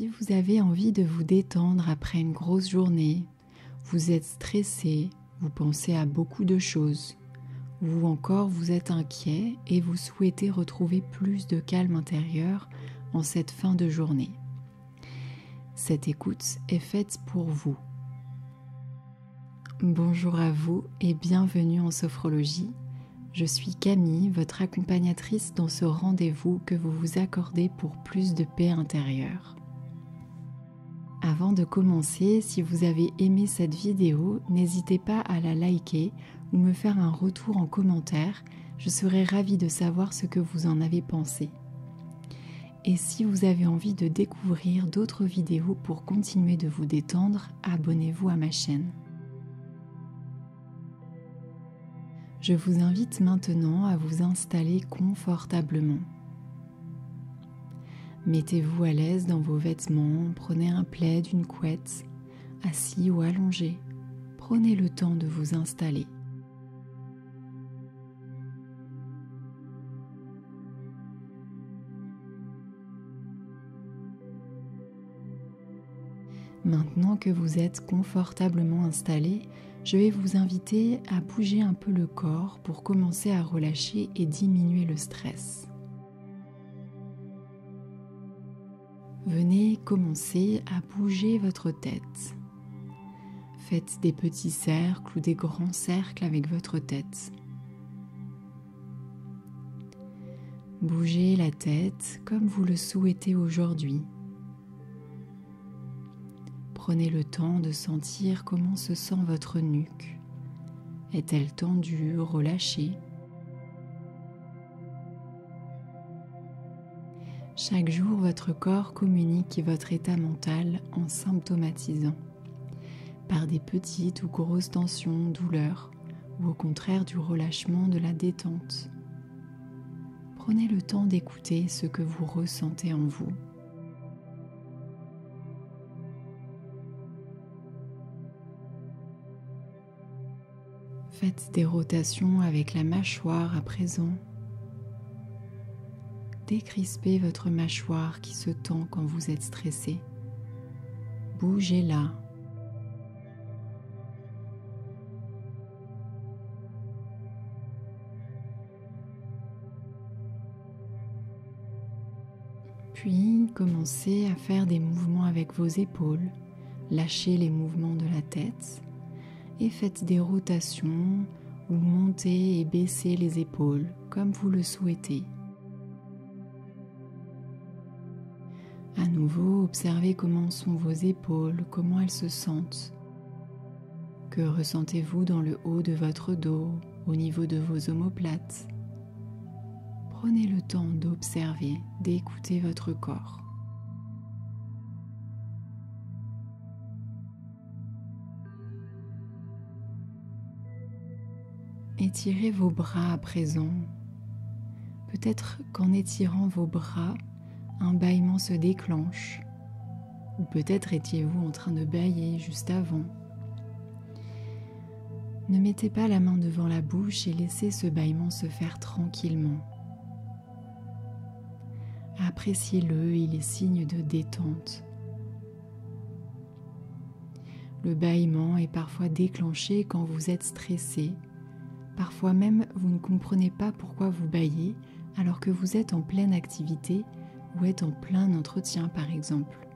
Si vous avez envie de vous détendre après une grosse journée, vous êtes stressé, vous pensez à beaucoup de choses, ou encore vous êtes inquiet et vous souhaitez retrouver plus de calme intérieur en cette fin de journée. Cette écoute est faite pour vous. Bonjour à vous et bienvenue en sophrologie. Je suis Camille, votre accompagnatrice dans ce rendez-vous que vous vous accordez pour plus de paix intérieure. Avant de commencer, si vous avez aimé cette vidéo, n'hésitez pas à la liker ou me faire un retour en commentaire. Je serai ravie de savoir ce que vous en avez pensé. Et si vous avez envie de découvrir d'autres vidéos pour continuer de vous détendre, abonnez-vous à ma chaîne. Je vous invite maintenant à vous installer confortablement. Mettez-vous à l'aise dans vos vêtements, prenez un plaid, une couette, assis ou allongé. Prenez le temps de vous installer. Maintenant que vous êtes confortablement installé, je vais vous inviter à bouger un peu le corps pour commencer à relâcher et diminuer le stress. Venez commencer à bouger votre tête. Faites des petits cercles ou des grands cercles avec votre tête. Bougez la tête comme vous le souhaitez aujourd'hui. Prenez le temps de sentir comment se sent votre nuque. Est-elle tendue, relâchée ? Chaque jour, votre corps communique votre état mental en symptomatisant par des petites ou grosses tensions, douleurs ou au contraire du relâchement, de la détente. Prenez le temps d'écouter ce que vous ressentez en vous. Faites des rotations avec la mâchoire à présent. Décrispez votre mâchoire qui se tend quand vous êtes stressé. Bougez-la. Puis, commencez à faire des mouvements avec vos épaules. Lâchez les mouvements de la tête et faites des rotations ou montez et baissez les épaules comme vous le souhaitez. À nouveau, observez comment sont vos épaules, comment elles se sentent. Que ressentez-vous dans le haut de votre dos, au niveau de vos omoplates ? Prenez le temps d'observer, d'écouter votre corps. Étirez vos bras à présent. Peut-être qu'en étirant vos bras, un bâillement se déclenche, ou peut-être étiez-vous en train de bâiller juste avant. Ne mettez pas la main devant la bouche et laissez ce bâillement se faire tranquillement. Appréciez-le, il est signe de détente. Le bâillement est parfois déclenché quand vous êtes stressé. Parfois même, vous ne comprenez pas pourquoi vous bâillez alors que vous êtes en pleine activité ou êtes en plein entretien par exemple.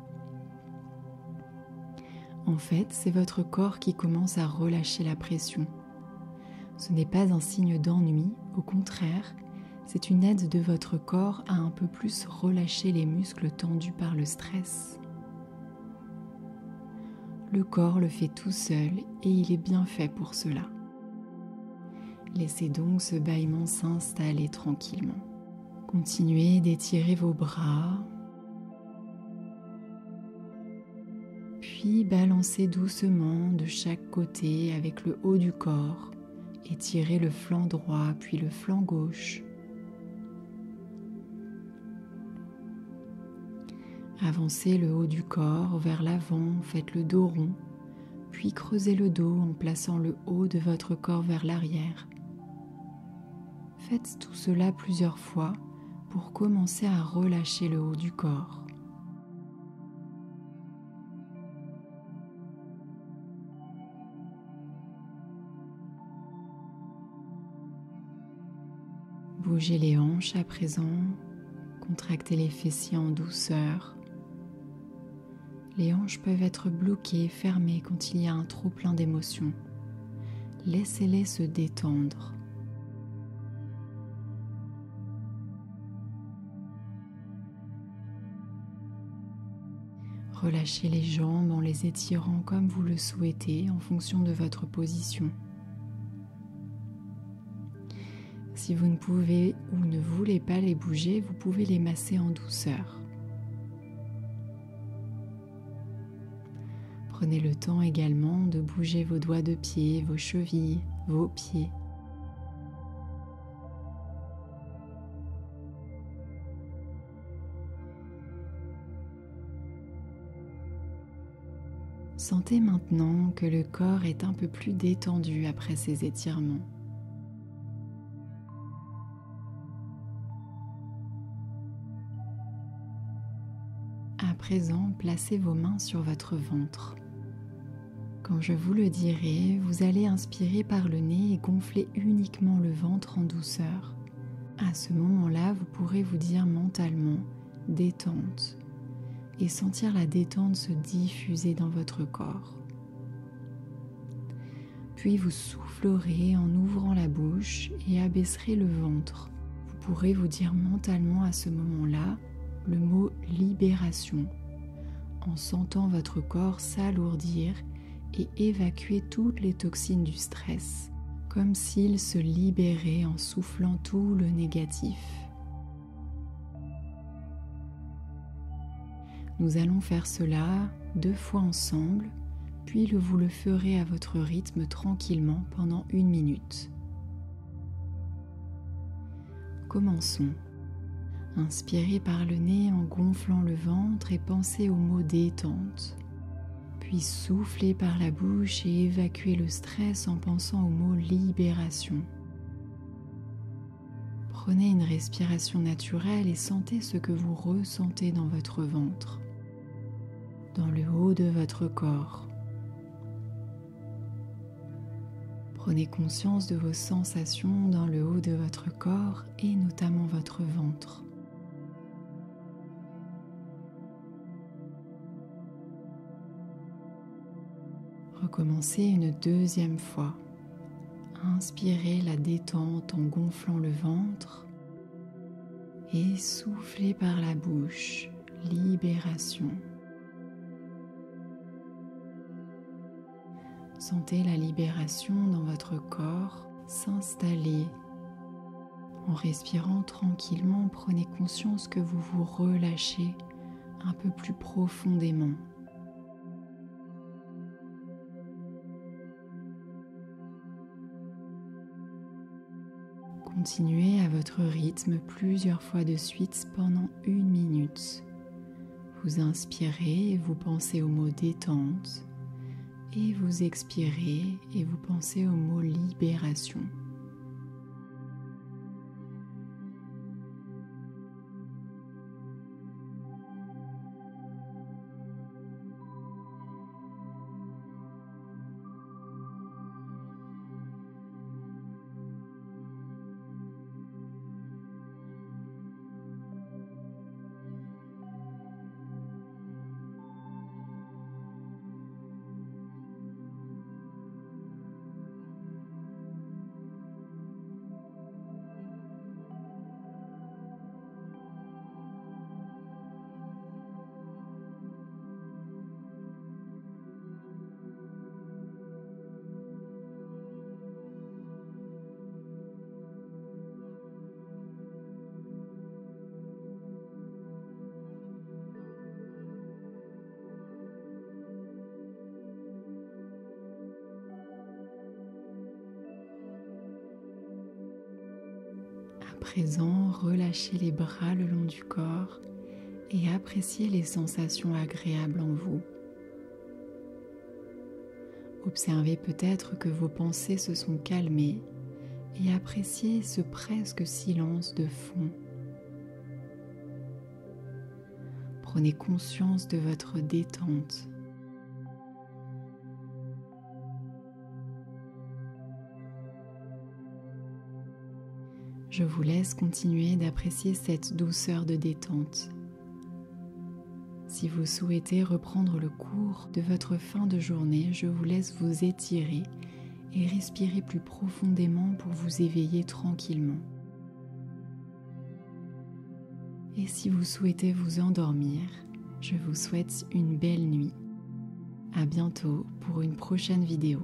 En fait, c'est votre corps qui commence à relâcher la pression. Ce n'est pas un signe d'ennui, au contraire, c'est une aide de votre corps à un peu plus relâcher les muscles tendus par le stress. Le corps le fait tout seul et il est bien fait pour cela. Laissez donc ce bâillement s'installer tranquillement. Continuez d'étirer vos bras, puis balancez doucement de chaque côté avec le haut du corps. Étirez le flanc droit puis le flanc gauche. Avancez le haut du corps vers l'avant, faites le dos rond, puis creusez le dos en plaçant le haut de votre corps vers l'arrière. Faites tout cela plusieurs fois pour commencer à relâcher le haut du corps. Bougez les hanches à présent, contractez les fessiers en douceur. Les hanches peuvent être bloquées, fermées quand il y a un trop plein d'émotions. Laissez-les se détendre. Relâchez les jambes en les étirant comme vous le souhaitez en fonction de votre position. Si vous ne pouvez ou ne voulez pas les bouger, vous pouvez les masser en douceur. Prenez le temps également de bouger vos doigts de pied, vos chevilles, vos pieds. Sentez maintenant que le corps est un peu plus détendu après ces étirements. À présent, placez vos mains sur votre ventre. Quand je vous le dirai, vous allez inspirer par le nez et gonfler uniquement le ventre en douceur. À ce moment-là, vous pourrez vous dire mentalement « détente » et sentir la détente se diffuser dans votre corps. Puis vous soufflerez en ouvrant la bouche et abaisserez le ventre. Vous pourrez vous dire mentalement à ce moment-là le mot « libération » en sentant votre corps s'alourdir et évacuer toutes les toxines du stress, comme s'il se libérait en soufflant tout le négatif. Nous allons faire cela 2 fois ensemble, puis vous le ferez à votre rythme tranquillement pendant 1 minute. Commençons. Inspirez par le nez en gonflant le ventre et pensez au mot détente. Puis soufflez par la bouche et évacuez le stress en pensant au mot libération. Prenez une respiration naturelle et sentez ce que vous ressentez dans votre ventre, dans le haut de votre corps. Prenez conscience de vos sensations dans le haut de votre corps et notamment votre ventre. Recommencez une 2e fois. Inspirez la détente en gonflant le ventre et soufflez par la bouche, libération. Sentez la libération dans votre corps s'installer. En respirant tranquillement, prenez conscience que vous vous relâchez un peu plus profondément. Continuez à votre rythme plusieurs fois de suite pendant 1 minute. Vous inspirez et vous pensez au mot détente et vous expirez et vous pensez au mot libération. À présent, relâchez les bras le long du corps et appréciez les sensations agréables en vous. Observez peut-être que vos pensées se sont calmées et appréciez ce presque silence de fond. Prenez conscience de votre détente. Je vous laisse continuer d'apprécier cette douceur de détente. Si vous souhaitez reprendre le cours de votre fin de journée, je vous laisse vous étirer et respirer plus profondément pour vous éveiller tranquillement. Et si vous souhaitez vous endormir, je vous souhaite une belle nuit. À bientôt pour une prochaine vidéo.